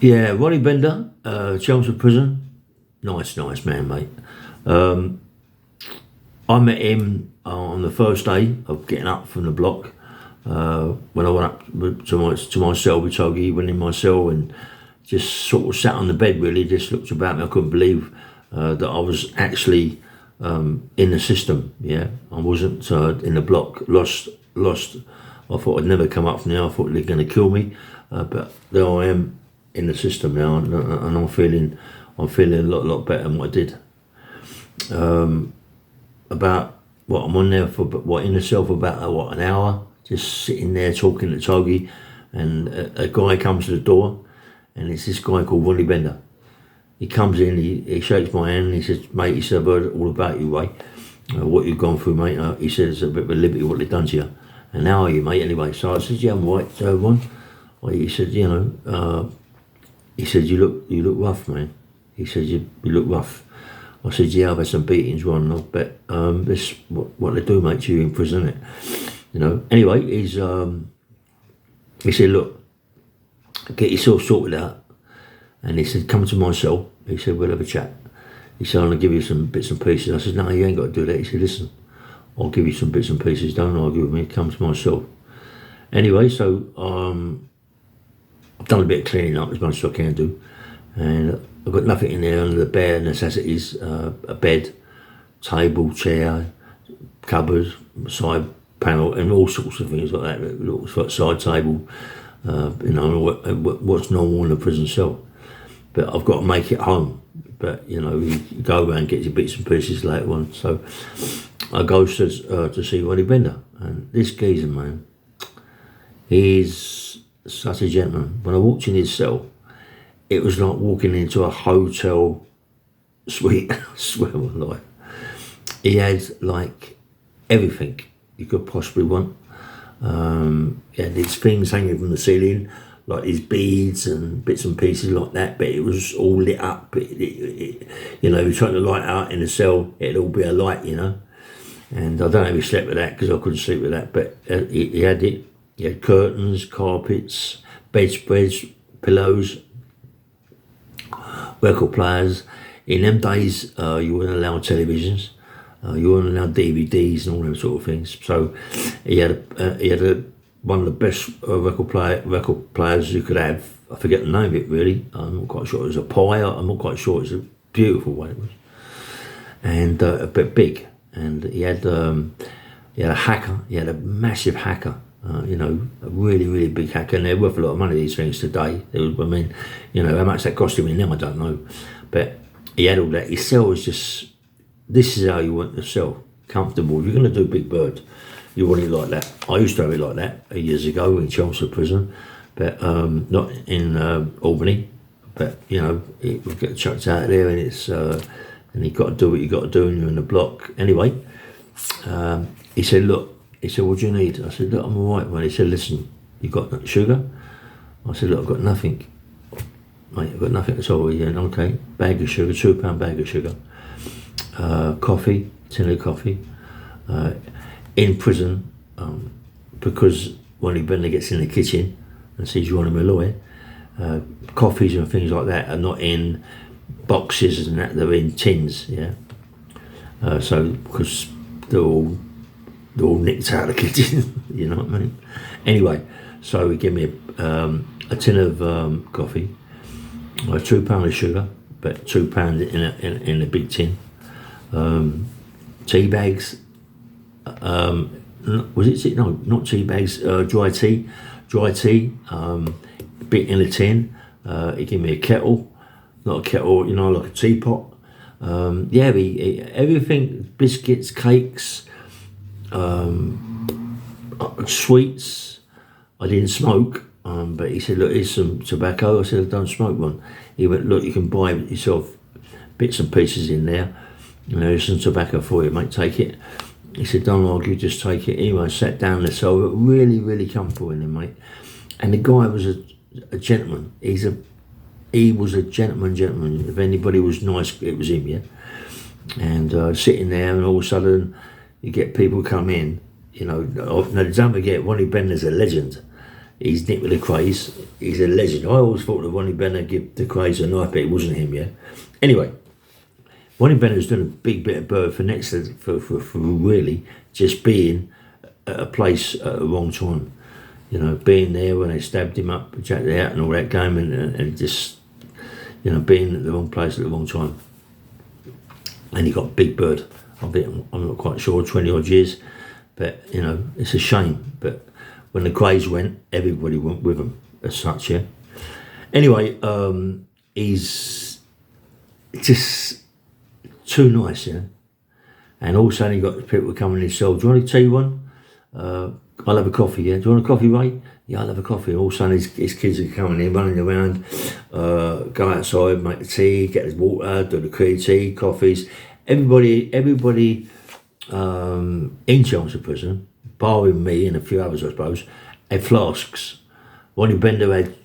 Yeah, Ronnie Bender, Chelmsford prison. Nice man, mate. I met him on the first day of getting up from the block. When I went up to my cell with Togi, went in my cell and just sort of sat on the bed, really, just looked about me. I couldn't believe that I was actually in the system, yeah. I wasn't in the block, lost. I thought I'd never come up from there. I thought they were going to kill me, but there I am in the system now, and I'm feeling a lot better than what I did. About what I'm on there for, in the cell for about an hour, just sitting there talking to Togi, and a guy comes to the door, and it's this guy called Ronnie Bender. He comes in, he shakes my hand, and he says, "Mate," he said, "I've heard all about you, Ray. What you've gone through, mate." He said, "It's a bit of a liberty what they've done to you. And how are you, mate, anyway?" So I said, "Yeah, I'm right, Ron." Well, he said, he said, you look rough, man." He said, you look rough." I said, "Yeah, I've had some beatings, Ron. I bet this what they do, mate, to you in prison, isn't it?" Anyway, he said, "Look, get yourself sorted out." And he said, "Come to my cell." He said, "We'll have a chat." He said, "I'm going to give you some bits and pieces." I said, "No, you ain't got to do that." He said, "Listen, I'll give you some bits and pieces. Don't argue with me. Come to my cell." Anyway, so I've done a bit of cleaning up as much as I can do. And I've got nothing in there under the bare necessities. A bed, table, chair, cupboard, side panel, and all sorts of things like that. Little side table, what's normal in a prison cell. But I've got to make it home. But you go around and get your bits and pieces later on. So I go to see Ronnie Bender, and this geezer, man, he's such a gentleman. When I walked in his cell, it was like walking into a hotel suite. I swear on my life. He had like everything you could possibly want. He had these things hanging from the ceiling, like these beads and bits and pieces like that, but it was all lit up. If you're trying to light out in the cell, it'd all be a light, And I don't know if he slept with that, because I couldn't sleep with that, but he had it. He had curtains, carpets, bedspreads, pillows, record players. In them days, you weren't allowed televisions, you weren't allowed DVDs and all them sort of things. So he had one of the best record players you could have. I forget the name of it, really. I'm not quite sure. It was a Pi. I'm not quite sure. It's a beautiful one it was, and a bit big. And he had a hacker. He had a massive hacker. A really, really big hacker, and they're worth a lot of money, these things, today. How much that cost him now, I don't know. But he had all that. His cell was just, this is how you want the cell, comfortable. If you're going to do Big Bird, you want it like that. I used to have it like that years ago in Chelmsford prison, but not in Albany. But, it would get chucked out of there, and it's, and you've got to do what you've got to do, and you're in the block. Anyway, he said, "Look," he said, "what do you need?" I said, "Look, I'm all right, man." He said, "Listen, you got sugar?" I said, "Look, I've got nothing." "Mate, I've got nothing at all." He said, "Okay, bag of sugar, £2 bag of sugar. Coffee, tin of coffee." In prison, because when Bender gets in the kitchen and sees you on a Malloy, coffees and things like that are not in boxes and that, they're in tins, yeah. So, because they're all nicked out of the kitchen, you know what I mean? Anyway, so he gave me a tin of coffee, £2 of sugar, but £2 in a big tin. Tea bags. Was it? No, not tea bags. Dry tea. A bit in a tin. He gave me a kettle, not a kettle, like a teapot. Everything, biscuits, cakes, sweets. I didn't smoke, but he said, "Look, here's some tobacco." I said, "I don't smoke one." He went, "Look, you can buy yourself bits and pieces in there. There's some tobacco for you, mate, take it." He said, "Don't argue, just take it." Anyway, I sat down in the cell, really, really comfortable in there, mate. And the guy was a gentleman. He was a gentleman. If anybody was nice, it was him, yeah. And sitting there, and all of a sudden, you get people come in. Now don't forget, Ronnie Bender's a legend. he's nicked with the craze. He's a legend. I always thought that Ronnie Bender give the craze a knife, but it wasn't him, yeah. Anyway, Ronnie Bender's done a big bit of bird for next for really just being at a place at the wrong time. You know, being there when they stabbed him up, jacked it out and all that game, and just, you know, being at the wrong place at the wrong time. And he got big bird. I'm not quite sure, 20 odd years, but you know, it's a shame. But when the craze went, everybody went with him as such, yeah. Anyway, he's just too nice, yeah. And all of a sudden, he got people coming in and say, "Do you want to tell you one? I'll have a coffee, yeah. Do you want a coffee, Ray? Yeah, I'll have a coffee." All of a sudden, his kids are coming in, running around, go outside, make the tea, get his water, do the tea, coffees. Everybody in Chelmsford prison, barring me and a few others, I suppose, had flasks. Ronnie Bender had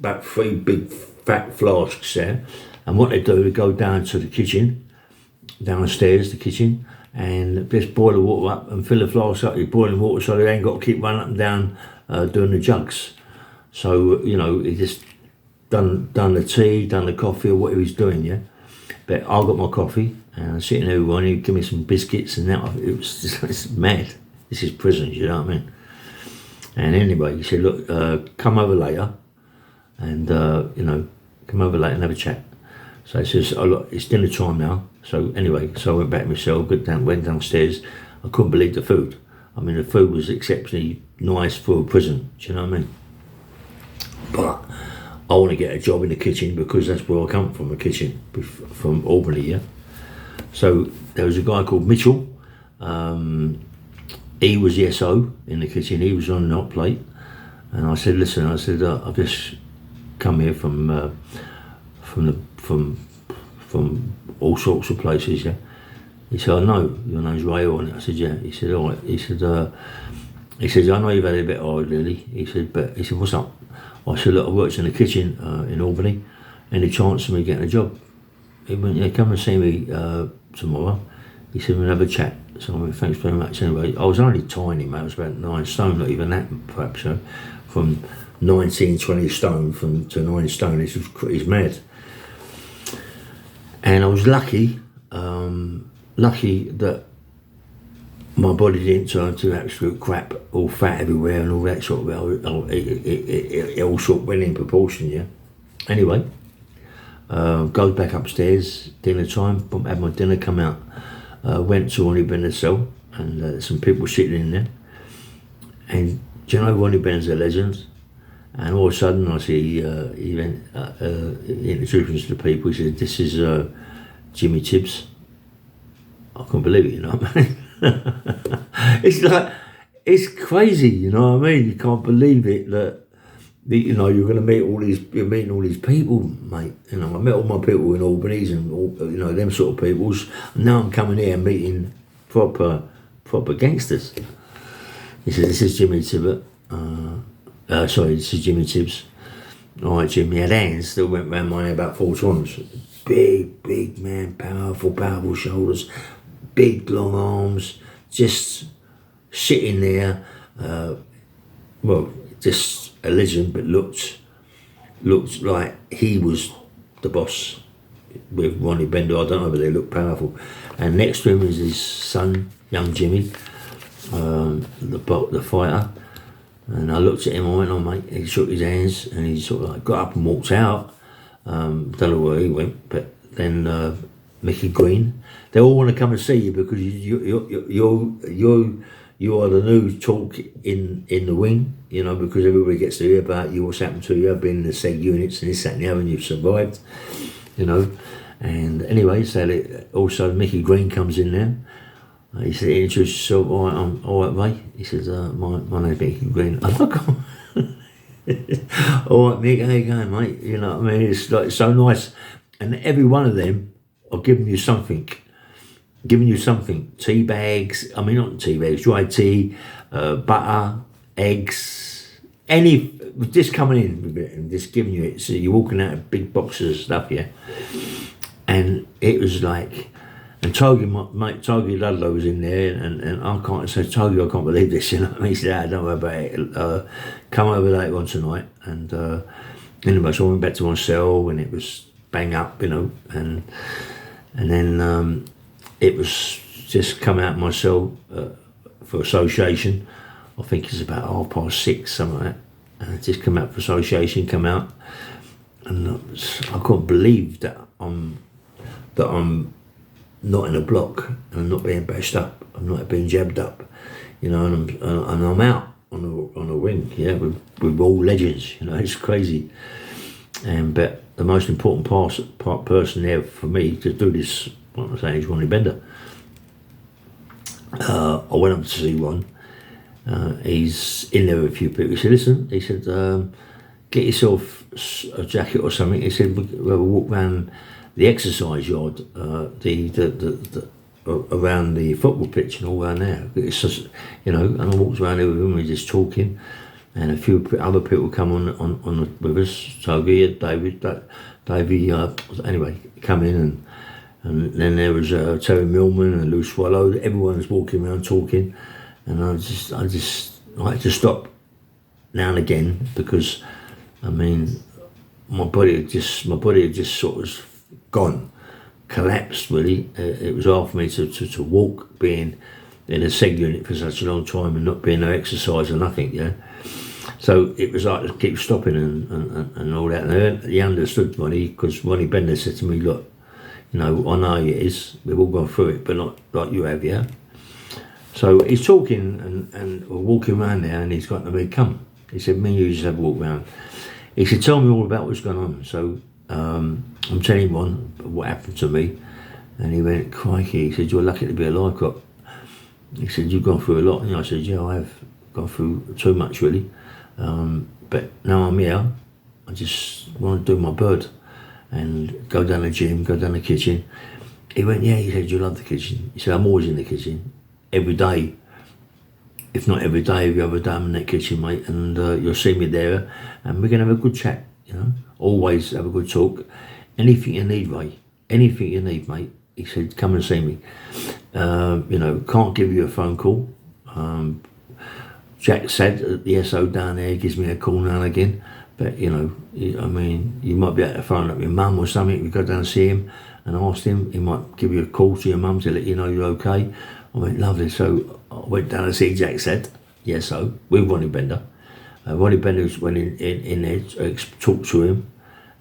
about 3 big fat flasks there, and what they do, they go down to the kitchen, downstairs, the kitchen, and just boil the water up and fill the flasks up with boiling water, so they ain't got to keep running up and down doing the jugs. So, you know, he just done the tea, done the coffee, or whatever he's doing, yeah. But I got my coffee, and I'm sitting there with one, he'd give me some biscuits, and that, it was just, it's mad. This is prison, you know what I mean? And anyway, he said, "Look, come over later, and, you know, come over later and have a chat." So he says, "Oh, look, it's dinner time now." So anyway, so I went back myself, went downstairs. I couldn't believe the food. I mean, the food was exceptionally nice for a prison, do you know what I mean? But I want to get a job in the kitchen because that's where I come from, the kitchen, from Albany, yeah? So there was a guy called Mitchell. He was the SO in the kitchen. He was on the hot plate. And I said, "Listen," I said, "I've just come here from all sorts of places, yeah." He said, "I know, your name's Ray on it." I said, "Yeah." He said, "All right." He said, "I know you've had it a bit hard, really." He said, "But," he said, "What's up?" I said, "Look, I worked in the kitchen in Albany. Any chance of me getting a job?" He went, "Yeah, come and see me tomorrow." He said, "We'll have a chat." So I went, "Thanks very much." Anyway, I was only tiny, mate. I was about 9 stone, not even that, perhaps, you know. From 19, 20 stone to 9 stone, it's mad. And I was lucky that my body didn't turn to absolute crap, all fat everywhere and all that sort of, it all sort of went in proportion, yeah. Anyway, goes back upstairs, dinner time, had my dinner, come out, went to Ronnie Bender's cell, and some people sitting in there. And do you know Ronnie Bender's a legend? And all of a sudden I see he introduced to the people. He said, "This is Jimmy Tibbs." I couldn't believe it, you know what I mean? It's like, it's crazy, you know what I mean? You can't believe it that, you know, you're meeting all these people, mate. You know, I met all my people in Albany and all, you know, them sort of peoples. And now I'm coming here and meeting proper gangsters. He said, "This is Jimmy Tibbet. This is Jimmy Tibbs." "All right, Jimmy." He had hands that went round my head about 4 times. Big man, powerful shoulders, big long arms, just sitting there, just a legend, but looked like he was the boss with Ronnie Bender. I don't know, but they look powerful. And next to him is his son, young Jimmy, the fighter. And I looked at him, I went, "Oh, mate." He shook his hands and he sort of like got up and walked out. Don't know where he went, but then Mickey Green, they all want to come and see you because you are the new talk in the wing, you know, because everybody gets to hear about you, what's happened to you. I've been in the SEG units and this, that and the other, and you've survived, you know. And anyway, so also Mickey Green comes in there. He said, "Introduce yourself." "All right, I'm all right, mate." He says, my name's Mickey Green." "Oh, look, all right, Mick, how you going, mate?" You know what I mean? It's like so nice. And every one of them are giving you something. Tea bags, I mean, not tea bags, dry tea, butter, eggs, just coming in with it and just giving you it. So you're walking out of big boxes of stuff, yeah. And it was like, And Togi, my mate Togi Ludlow was in there, and I can't say, Togi, I can't believe this, you know what I mean? He said, don't worry about it, come over later on tonight. And anyway, so I went back to my cell, and it was bang up, you know, and then it was just come out of my cell for association. I think it's about 6:30, something like that. And just come out for association, come out, and I can't believe that I'm not in a block, and I'm not being bashed up, I'm not being jabbed up, you know, and I'm out on a wing, yeah, with all legends, you know, it's crazy. But the most important person there for me to do this, what I'm saying, is Ronnie Bender. I went up to see Ron. He's in there with a few people. He said, listen, he said, get yourself a jacket or something. He said, we'll walk around the exercise yard, around the football pitch and all around there. It's just, you know, and I walked around there with him, we were just talking, and a few other people come on with us, Toby, Davey, anyway, come in, and then there was Terry Millman and Lou Swallow. Everyone was walking around talking, and I just like to stop now and again, because I mean my body had just sort of gone, collapsed really. It was hard for me to walk, being in a seg unit for such a long time and not being no exercise or nothing, yeah. So it was like to keep stopping and all that. And he understood Ronnie, because Ronnie Bender said to me, look, you know, I know it is, we've all gone through it, but not like you have, yeah. So he's talking and we're walking around there, and he's got to me, come. He said, me and you just have a walk round. He said, tell me all about what's going on. So I'm telling him what happened to me, and he went, crikey, he said, you're lucky to be alive, Cop. He said, you've gone through a lot. And I said, yeah, I have gone through too much really, but now I'm here, I just want to do my bird and go down the gym, go down the kitchen. He went, yeah, he said, you love the kitchen. He said, I'm always in the kitchen, every day, if not every day, every other day I'm in that kitchen, mate, and you'll see me there, and we're going to have a good chat, you know, always have a good talk. Anything you need, Ray, anything you need, mate, he said, come and see me. You know, can't give you a phone call. Jack said the SO down there gives me a call now and again, but you know, I mean, you might be able to phone up your mum or something. You go down and see him and ask him, he might give you a call to your mum to let you know you're okay. I went, lovely. So I went down to see Jack said, yes, so with Ronnie Bender. Ronnie Bender went in there, talked to him,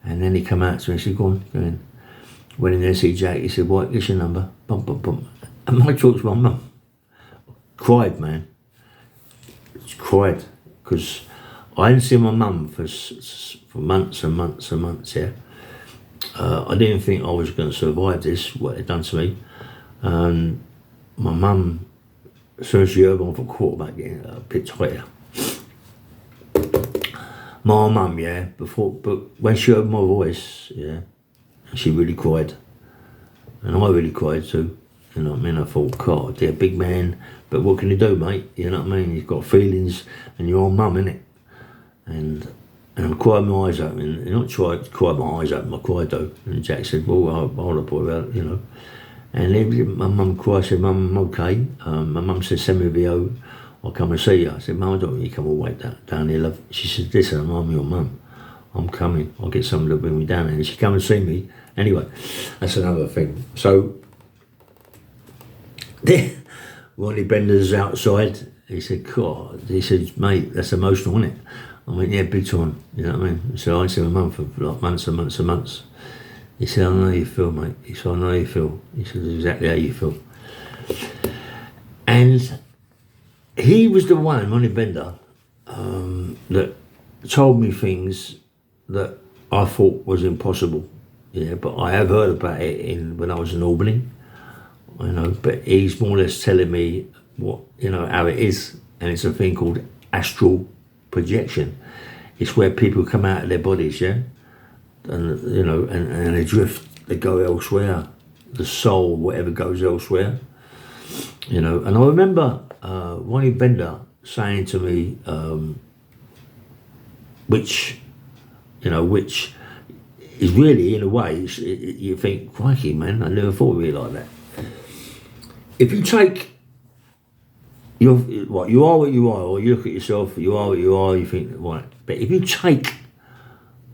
and then he come out to me and said, go in. Went in there to see Jack, he said, what, what's your number? Bum, bum, bum. And I talked to my mum. Cried, man. Cried, because I hadn't seen my mum for months and months and months, yeah. I didn't think I was going to survive this, what they'd done to me. And my mum, as soon as she heard me for quarterback getting a bit tighter. My mum, yeah, but when she heard my voice, yeah, she really cried. And I really cried too. You know what I mean? I thought, God, they're a big man, but what can you do, mate? You know what I mean? You've got feelings, and you're old mum, innit? And I'm crying my eyes open. And not try to cry my eyes open, I cried though. And Jack said, well, hold up, boy, you know. And my mum cried, I said, Mum, I'm okay. My mum said, send me a video, I'll come and see you. I said, Mum, I don't want you to come all the way down here, love. She said, listen, I'm your mum. I'm coming. I'll get someone to bring me down there. And she come and see me. Anyway, that's another thing. So, Ronnie Bender's outside. He said, God, he said, mate, that's emotional, isn't it? I went, yeah, big time. You know what I mean? So I said, my mum for like months and months and months. He said, I know how you feel, mate. He said, I know how you feel. He said, exactly how you feel. And he was the one, Ronnie Bender, that told me things that I thought was impossible. Yeah, but I have heard about it when I was in Albany. You know, but he's more or less telling me what, you know, how it is, and it's a thing called astral projection. It's where people come out of their bodies, yeah, and you know, and they drift, they go elsewhere. The soul, whatever, goes elsewhere. You know, and I remember Ronnie Bender saying to me, which is really, in a way, you think, crikey, man, I never thought of it like that. if you take what you are, or you look at yourself, you are what you are, you think, right. But if you take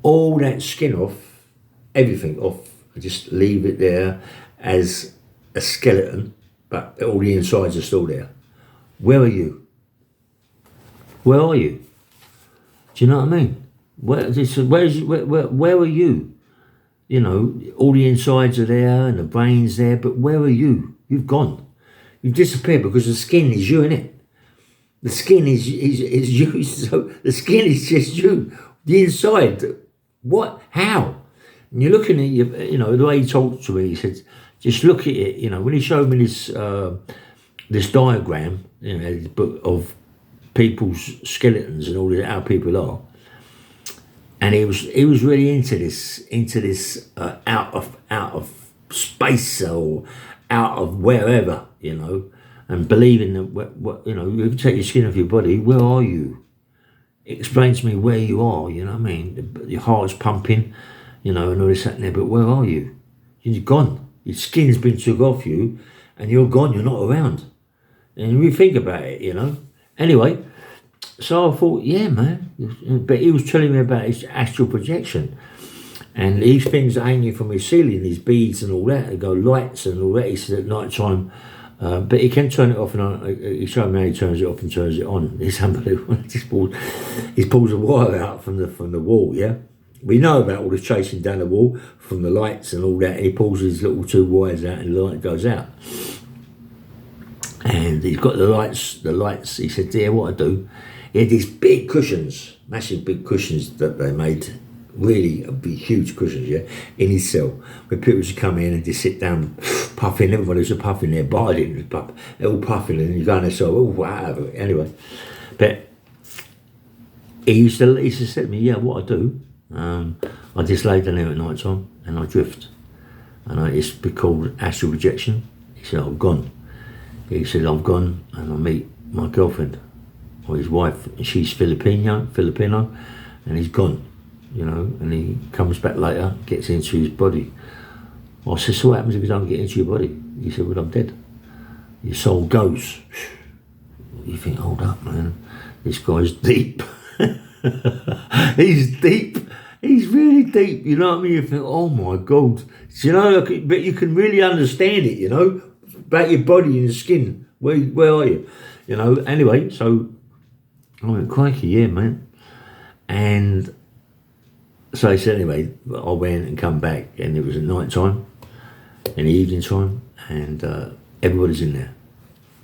all that skin off, everything off, just leave it there as a skeleton, but all the insides are still there. Where are you? Where are you? Do you know what I mean? Where are you? You know, all the insides are there and the brain's there, but where are you? You've gone. You've disappeared because the skin is you, innit? The skin is you, so the skin is just you. The inside, what? How? And you're looking at you know, the way he talked to me, he said, just look at it, you know, when he showed me this diagram, you know, this book of people's skeletons and all that, how people are. And he was really into this out of space or out of wherever, you know, and believing that what you know, if you take your skin off your body, where are you? Explain to me where you are. You know what I mean? Your heart's pumping, you know, and all this and there. But where are you? You're gone. Your skin's been took off you, and you're gone. You're not around. And we think about it, you know. Anyway. So I thought, yeah, man. But he was telling me about his astral projection. And these things that hanging from his ceiling, these beads and all that, they go lights and all that. He said at night time, but he can turn it off and on. He showed me how he turns it off and turns it on. It's unbelievable. He pulls a wire out from the wall, yeah? We know about all the chasing down the wall from the lights and all that. He pulls his little two wires out and the light goes out. And he's got the lights. He said, dear, what I do, he had these big cushions, massive big cushions that they made, really big, huge cushions, yeah, in his cell. Where people used to come in and just sit down, puffing, everybody was puffing there, but I didn't puff, they're all puffing, and you go in there, so, oh, wow, anyway. But he used to say to me, yeah, what I do, I just lay down there at night time and I drift. And it's called astral projection. He said, I'm gone. He said, I'm gone and I meet my girlfriend. Or his wife, she's Filipino, and he's gone, you know, and he comes back later, gets into his body. I said, so what happens if you don't get into your body? He said, well, I'm dead. Your soul goes. You think, hold up, man, this guy's deep. He's deep. He's really deep, you know what I mean? You think, oh my God. You know, but you can really understand it, you know, about your body and your skin. Where are you? You know, anyway, so I went, crikey, yeah, man. And so he said, anyway, I went and come back, and it was at night time, in the evening time, and everybody's in there.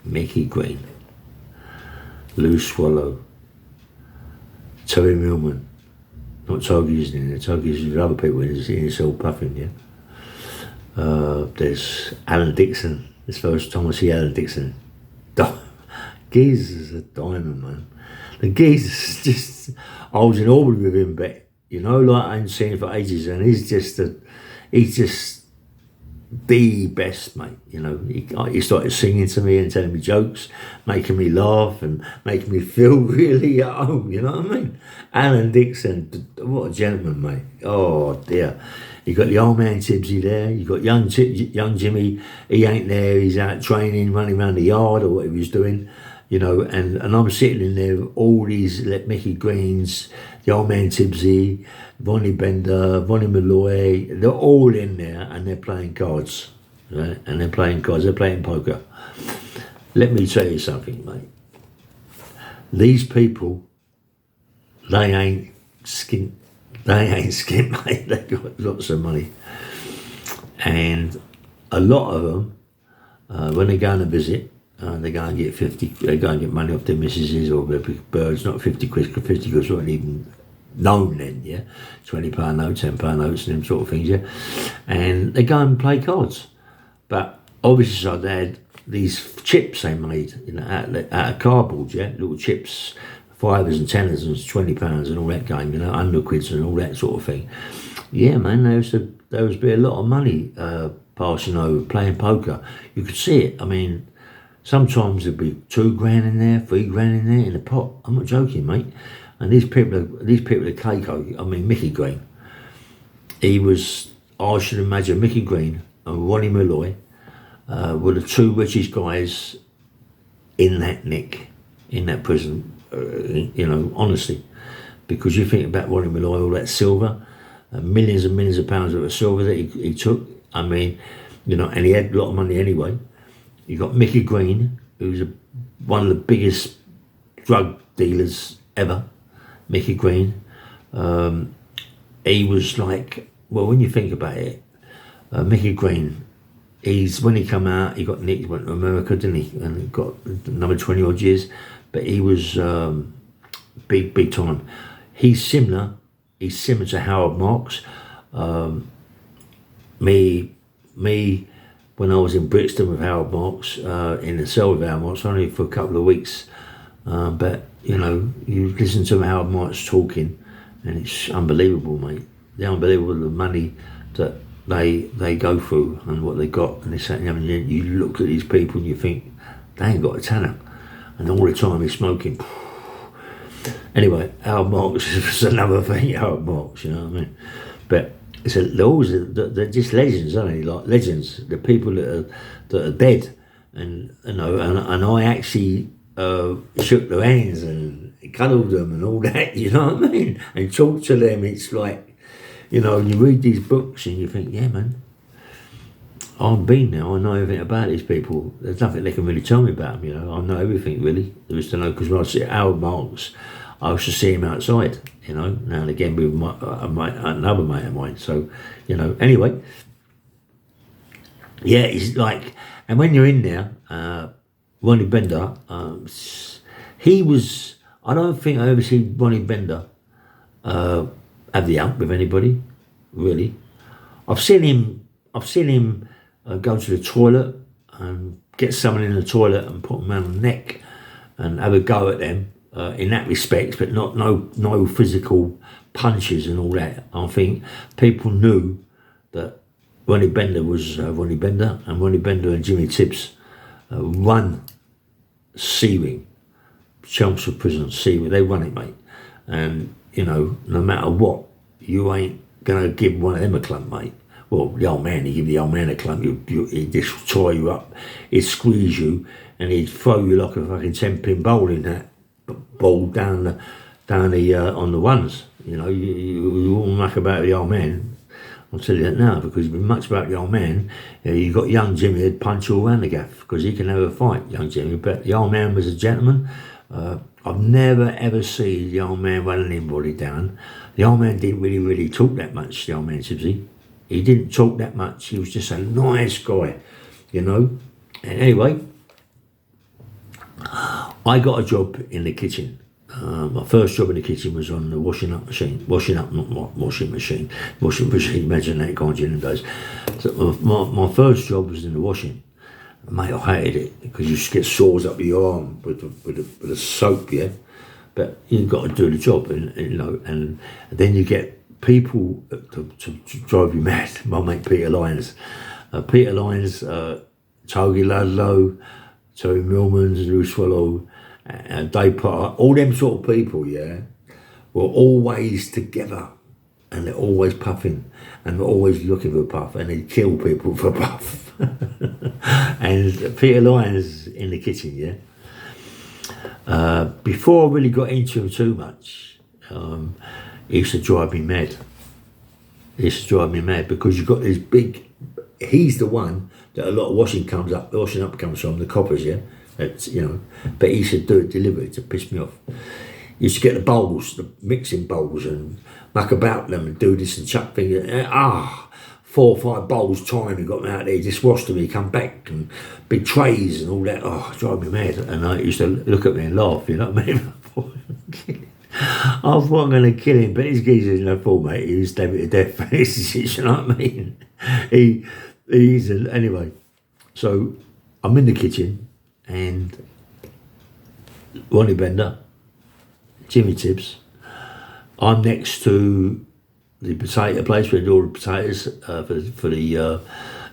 Mickey Green, Lou Swallow, Terry Millman, not Togies in there, Togies with other people in his cell puffing, yeah. There's Alan Dixon, this first time I see Alan Dixon. Geezer's a diamond, man. The geezer's just, I was in orbit with him, but you know, like I ain't seen him for ages, and he's just the best, mate. You know, he started singing to me and telling me jokes, making me laugh and making me feel really at home. You know what I mean? Alan Dixon, what a gentleman, mate. Oh dear. You got the old man Tibbsy there. You got young Jimmy. He ain't there. He's out training, running around the yard or what he was doing. You know, and I'm sitting in there with all these Mickey Greens, the old man Tibbsy, Vonnie Bender, Vonnie Malloy, they're all in there and they're playing cards, right? And they're playing cards, they're playing poker. Let me tell you something, mate. These people, they ain't skint, mate. They've got lots of money. And a lot of them, when they go on a visit, they go and get 50, they go and get money off their missuses or their big birds, not 50 quid, because 50 quid wasn't even known then, yeah? £20 notes, £10 notes and them sort of things, yeah? And they go and play cards. But obviously, so they had these chips they made, you know, out of cardboard, yeah? Little chips, fivers and tenors and £20 and all that game, you know, 100 quids and all that sort of thing. Yeah, man, there was be a lot of money passing over, playing poker. You could see it. I mean, sometimes there'd be £2,000 in there, £3,000 in there in a pot. I'm not joking, mate. And these people are Keiko. I mean, Mickey Green. He was, I should imagine, Mickey Green and Ronnie Malloy were the two richest guys in that nick, in that prison. You know, honestly, because you think about Ronnie Malloy, all that silver, millions and millions of pounds of silver that he took. I mean, you know, and he had a lot of money anyway. You got Mickey Green, who's one of the biggest drug dealers ever. Mickey Green. He was like, well, when you think about it, Mickey Green, when he come out, he got nicked, went to America, didn't he? And he got another 20 odd years. But he was big time. He's similar to Howard Marks. Me, when I was in Brixton with Howard Marks, in the cell with Howard Marks, only for a couple of weeks. But, you know, you listen to Howard Marks talking, and it's unbelievable, mate. They're unbelievable, the money that they go through and what they got. And you look at these people and you think, they ain't got a tenner. And all the time he's smoking. Anyway, Howard Marks is another thing, Howard Marks, you know what I mean? But they're just legends, aren't they? Like legends, the people that are dead. And, you know, and I actually shook their hands and cuddled them and all that, you know what I mean? And talked to them. It's like, you know, you read these books and you think, yeah, man, I've been there, I know everything about these people. There's nothing they can really tell me about them, you know. I know everything, really. There is to know, because when I see Howard Marks, I used to see him outside, you know, now and again with another mate of mine. So, you know, anyway. Yeah, it's like, and when you're in there, Ronnie Bender, he was, I don't think I ever seen Ronnie Bender have the hump with anybody, really. I've seen him go to the toilet and get someone in the toilet and put them around the neck and have a go at them in that respect, but no physical punches and all that. I think people knew that Ronnie Bender was Ronnie Bender, and Ronnie Bender and Jimmy Tibbs run C-Wing, Chelmsford Prison, C-Wing. They run it, mate. And, you know, no matter what, you ain't going to give one of them a clump, mate. Well, the old man, he'd give the old man a clump, he'd just tie you up, he'd squeeze you, and he'd throw you like a fucking 10-pin bowling that ball down the on the ones. You know, you all muck about the old man. I'll tell you that now, because much about the old man, you got young Jimmy who'd punch all around the gaff, because he can have a fight, young Jimmy. But the old man was a gentleman. I've never ever seen the old man running anybody down. The old man didn't really talk that much, the old man Tibbsy. He didn't talk that much. He was just a nice guy, you know. And anyway, I got a job in the kitchen. My first job in the kitchen was on the washing machine. Imagine that, can't you, in those days. So my first job was in the washing. Mate, I hated it, because you just get sores up your arm with the soap, yeah. But you've got to do the job, and you know, and then you get people to drive you mad. My mate Peter Lyons, Togie Ludlow, Terry Millmans, Lou Swallow, and Dave Potter, all them sort of people, yeah, were always together, and they're always puffing, and they're always looking for a puff, and they kill people for a puff. And Peter Lyons in the kitchen, yeah. Before I really got into him too much, he used to drive me mad. Because you've got this big, he's the one that a lot of washing up comes from, the coppers, yeah. That's, you know, but he used to do it deliberately to piss me off. He used to get the bowls, the mixing bowls, and muck about them and do this and chuck things. 4 or 5 bowls time, he got them out there, he just washed them, he come back, and big trays and all that. Oh, it drove me mad. And I used to look at me and laugh, you know what I mean? I thought I'm going to kill him, but his geezer's no fool, mate. He was stabbed to death. You know what I mean? Anyway, so I'm in the kitchen, and Ronnie Bender, Jimmy Tibbs, I'm next to the potato place where they do all the potatoes for the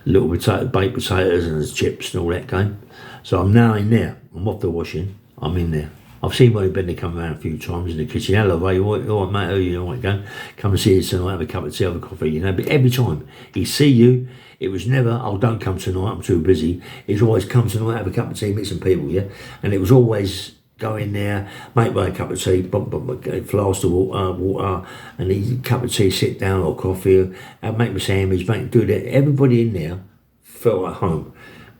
little baked potatoes and the chips and all that game. So I'm now in there. I'm off the washing. I'm in there. I've seen Ronnie Bender come around a few times in the kitchen. Hello, mate, all right, mate, how you all right, go? Come and see us tonight, have a cup of tea, have a coffee, you know. But every time he'd see you, it was never, oh, don't come tonight, I'm too busy. It's always, come tonight, have a cup of tea, meet some people, yeah? And it was always, go in there, make me a cup of tea, flask of water, and a cup of tea, sit down, or coffee, make me a sandwich, do that. Everybody in there felt at home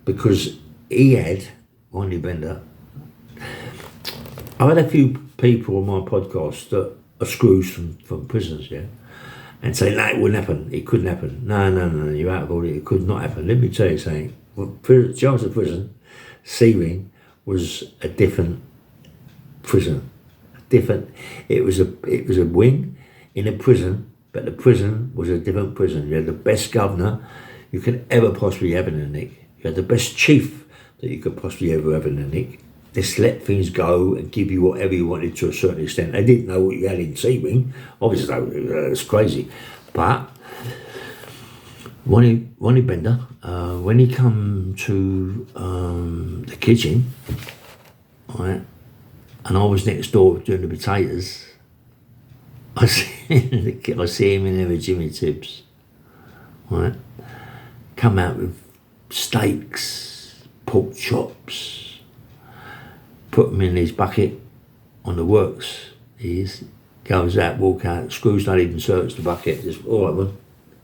because he had, Ronnie Bender. I've had a few people on my podcast that are screws from prisons, yeah, and say, no, it wouldn't happen, it couldn't happen. No, you're out of order, it could not happen. Let me tell you something. Well, Chelmsford prison, C-Wing, was a different prison. It was a wing in a prison, but the prison was a different prison. You had the best governor you could ever possibly have in the nick. You had the best chief that you could possibly ever have in the nick. They just let things go and give you whatever you wanted to a certain extent. They didn't know what you had in C-Wing. Obviously, it's crazy. But Ronnie Bender, when he come to the kitchen, right, and I was next door doing the potatoes, I see him in there with Jimmy Tibbs, right, come out with steaks, pork chops, put them in his bucket on the works. He goes out, walk out, screws not even search the bucket, just, all right, man,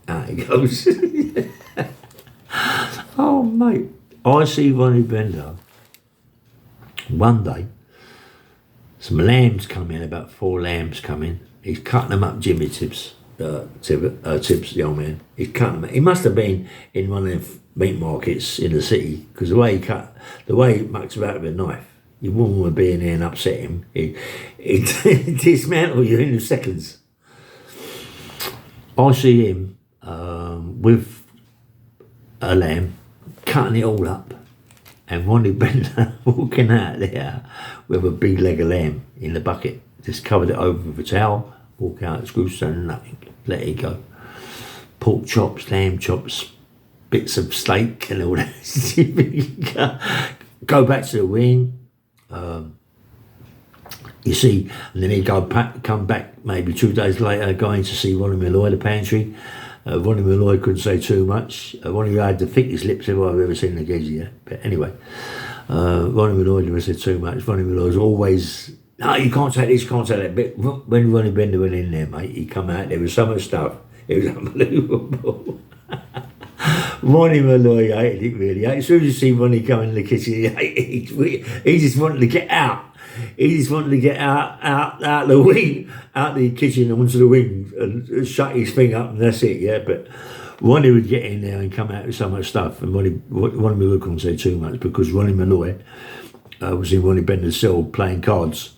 out he goes. Oh, mate, I see Ronnie Bender one day, some lambs come in, about 4 lambs come in. He's cutting them up, Jimmy Tibbs, Tibbs, the old man. He's cutting them up. He must have been in one of the meat markets in the city, because the way he mucks about with a knife, you wouldn't want to be in there and upset him. He'd dismantle you in seconds. I see him with a lamb, cutting it all up, and Ronnie Bender walking out there with a big leg of lamb in the bucket, just covered it over with a towel, walk out, screw stone, nothing, let it go. Pork chops, lamb chops, bits of steak and all that. Go back to the wing. You see, and then he'd come back maybe 2 days later, going to see Ronnie Malloy, the pantry. Ronnie Malloy couldn't say too much. Ronnie had the thickest lips I've ever seen in a geezer, yeah. But anyway, Ronnie Malloy never said too much. Ronnie Malloy's always, no, you can't say this, can't say that. But when Ronnie Bender went in there, mate, he come out there with so much stuff. It was unbelievable. Ronnie Malloy hated it, really. As soon as you see Ronnie come in the kitchen, he just wanted to get out. He just wanted to get out the wing, out the kitchen onto the wing and shut his thing up, and that's it, yeah. But Ronnie would get in there and come out with so much stuff, and Ronnie Malloy couldn't say too much because Ronnie Malloy was in Ronnie Bender's cell playing cards,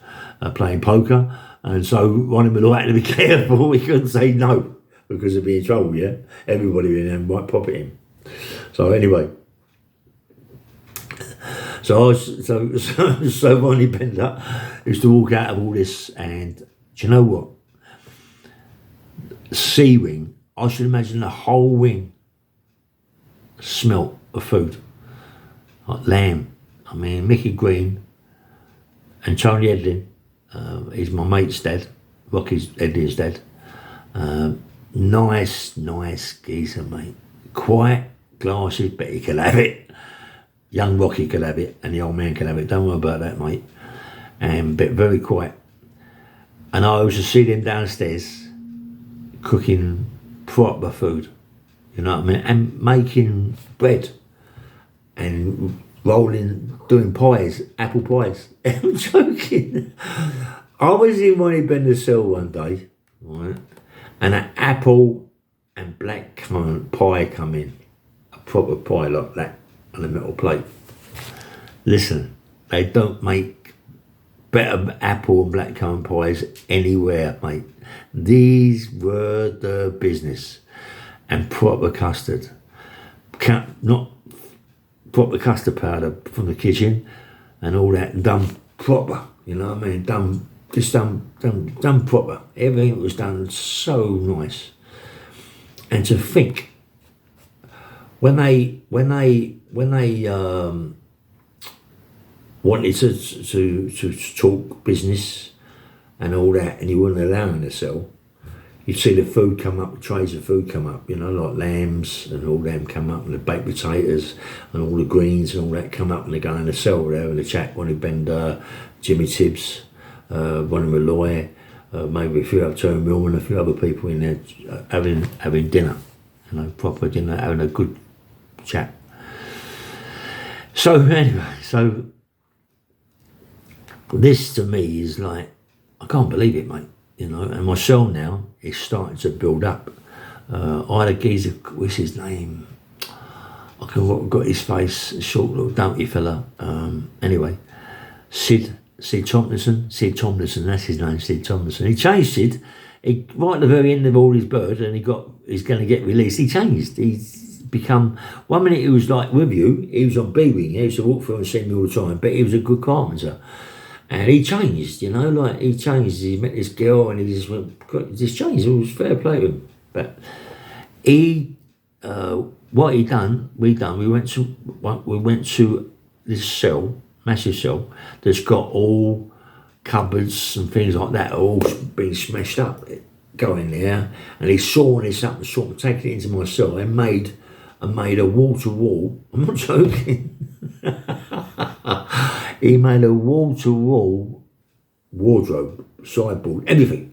playing poker, and so Ronnie Malloy had to be careful. He couldn't say no because he'd be in trouble, yeah. Everybody in there might pop at him. So anyway. So Ronnie Bender used to walk out of all this, and do you know what? C-Wing, I should imagine the whole wing smelt of food, like lamb. I mean, Mickey Green and Tony Edlin, he's my mate's dad, Rocky's Edlin's dad. Nice geezer, mate. Quiet, glasses, but he could have it. Young Rocky could have it, and the old man could have it. Don't worry about that, mate. But very quiet. And I used to see them downstairs cooking proper food, you know what I mean, and making bread and doing pies, apple pies. I'm joking. I was in Ronnie Bender's cell one day, right, and an apple and blackcurrant pie come in, a proper pie like that, on a metal plate. Listen, they don't make better apple and blackcurrant pies anywhere, mate. These were the business. And proper custard. Not proper custard powder from the kitchen and all that, done proper, you know what I mean? Done proper. Everything was done so nice. And to think, when they wanted to talk business and all that, and he wasn't allowing to sell. You'd see the food come up, trays of food come up, you know, like lambs and all them come up, and the baked potatoes and all the greens and all that come up, and they're going to sell there, and the chat, Ronnie Bender, Jimmy Tibbs, Ronnie Malloy, maybe a few other Terry Millman, a few other people in there having dinner, you know, proper dinner, having a good chat. So anyway, so this to me is like, I can't believe it, mate. You know, and my cell now is starting to build up. I had a geezer, what's his name? I got his face, a short little dumpy fella. Anyway, Sid Tomlinson, that's his name, Sid Tomlinson. He changed Sid. Right at the very end of all his bird, and he's going to get released. He changed. He's become, one minute he was like with you, he was on B-Wing, he used to walk through and see me all the time, but he was a good carpenter. And he changed, you know, like he changed. He met this girl and he just went, just changed. It was fair play to him. But he, what we went to this cell, massive cell, that's got all cupboards and things like that, all been smashed up. Go in there, and he sawing this up and sort of taking it into my cell and made a wall-to-wall. I'm not joking. He made a wall-to-wall wardrobe, sideboard, everything.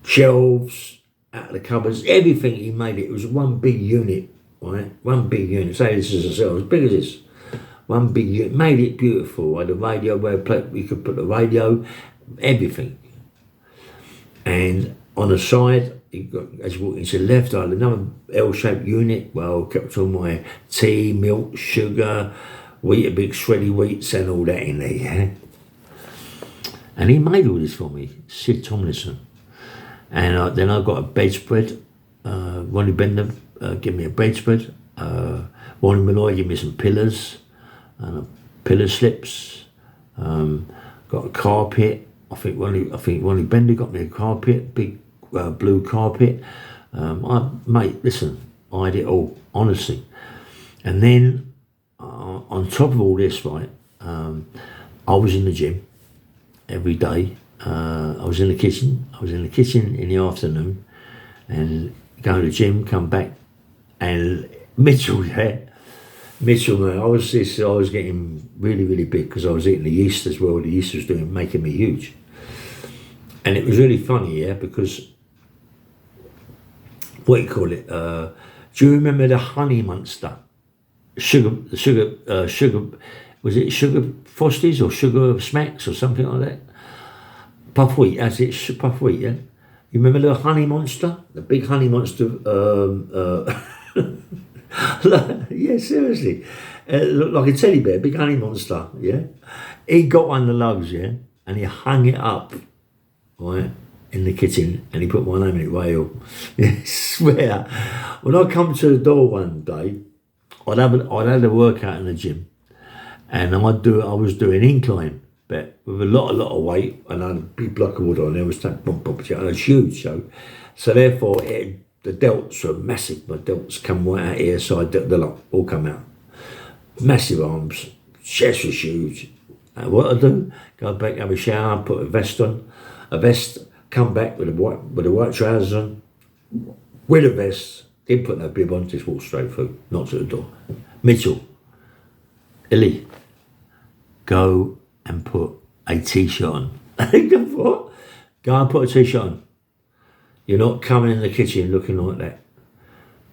Shelves, out of the cupboards, everything he made it. It was one big unit, right? One big unit. Say this is a cell, as big as this. One big unit. Made it beautiful. I had a radio where we could put the radio, everything. And on the side, as you walk into the left, I had another L-shaped unit. Well, kept all my tea, milk, sugar, wheat, big shreddy wheats and all that in there, yeah? And he made all this for me, Sid Tomlinson. And then I got a bedspread. Ronnie Bender gave me a bedspread. Ronnie Malloy gave me some pillows and pillow slips. Got a carpet. I think Ronnie Bender got me a carpet, big blue carpet. Mate, listen, I had it all, honestly. And then on top of all this, right, I was in the gym every day. I was in the kitchen. In the afternoon, and go to the gym, come back, and Mitchell, man, I was getting really, really big because I was eating the yeast as well. The yeast was making me huge, and it was really funny, yeah, because what do you call it? Do you remember the Honey Monster? Sugar, was it Sugar Frosties or Sugar Smacks or something like that? Puff wheat, that's it, puff wheat, yeah? You remember the Honey Monster? The big Honey Monster, yeah, seriously. Looked like a teddy bear, big Honey Monster, yeah? He got one of the lugs, yeah? And he hung it up, right, in the kitchen, and he put my name in it, Rail. I swear. When I come to the door one day, I'd had a workout in the gym, and I was doing incline, but with a lot of weight, and I had a big block of wood on there, was and it was huge, so therefore the delts were massive. My delts come right out here, so the lot all come out. Massive arms, chest was huge. And what I do, go back, have a shower, put a vest on, come back with the white trousers on, with a vest. Didn't put no bib on, just walked straight through, not to the door. Mitchell, Illy, go and put a t-shirt on. What? Go and put a t-shirt on. You're not coming in the kitchen looking like that.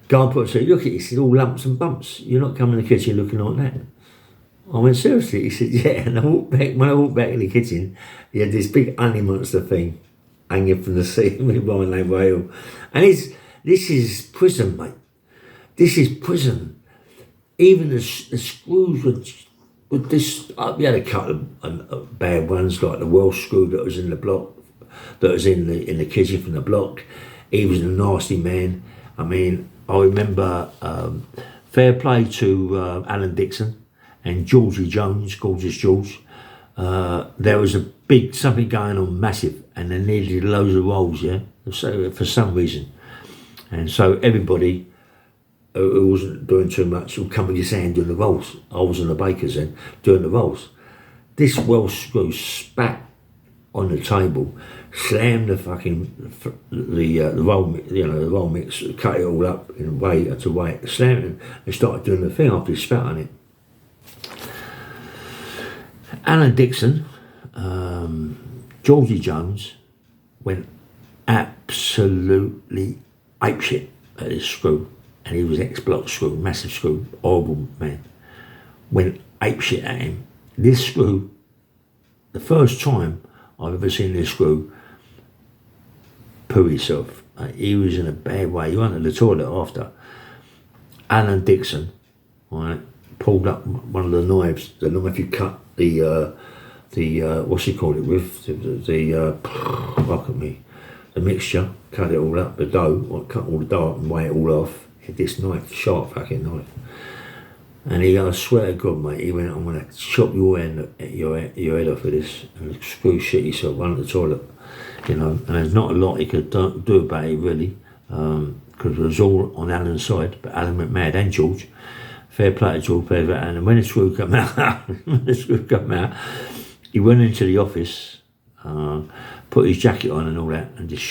Go and put a t-shirt. Look at it, it's all lumps and bumps. You're not coming in the kitchen looking like that. I went, seriously? He said, yeah. And when I walked back in the kitchen, he had this big Honey Monster thing hanging from the ceiling with my name Rail. And this is prison, mate. This is prison. Even the screws with this. We had a couple of bad ones, like the Welsh screw that was in the block, that was in the kitchen from the block. He was a nasty man. I mean, I remember fair play to Alan Dixon and Georgie Jones, Gorgeous George. There was something going on massive, and they needed loads of rolls, yeah, so for some reason. And so everybody who wasn't doing too much would come with his hand doing the rolls. I was in the bakers then, doing the rolls. This Welsh screw spat on the table, slammed the fucking the roll, the roll mix, cut it all up in a way slammed it, and started doing the thing after he spat on it. Alan Dixon, Georgie Jones went absolutely apeshit at this screw, and he was ex-block screw, massive screw, horrible man. Went apeshit at him. This screw, the first time I've ever seen this screw poo himself. He was in a bad way. He went to the toilet after. Alan Dixon, right, pulled up one of the knives, the knife you cut the what's he called it with, look at me, the mixture, cut it all up, the dough, cut all the dough up and weigh it all off. He had this knife, sharp fucking knife. And I swear to God, mate, he went, I'm going to chop your head off with this, and screw shit yourself, run to the toilet, and there's not a lot he could do about it, really, because it was all on Alan's side, but Alan went mad, and George. Fair play to George, fair play, and when the screw came out, he went into the office, put his jacket on and all that, and just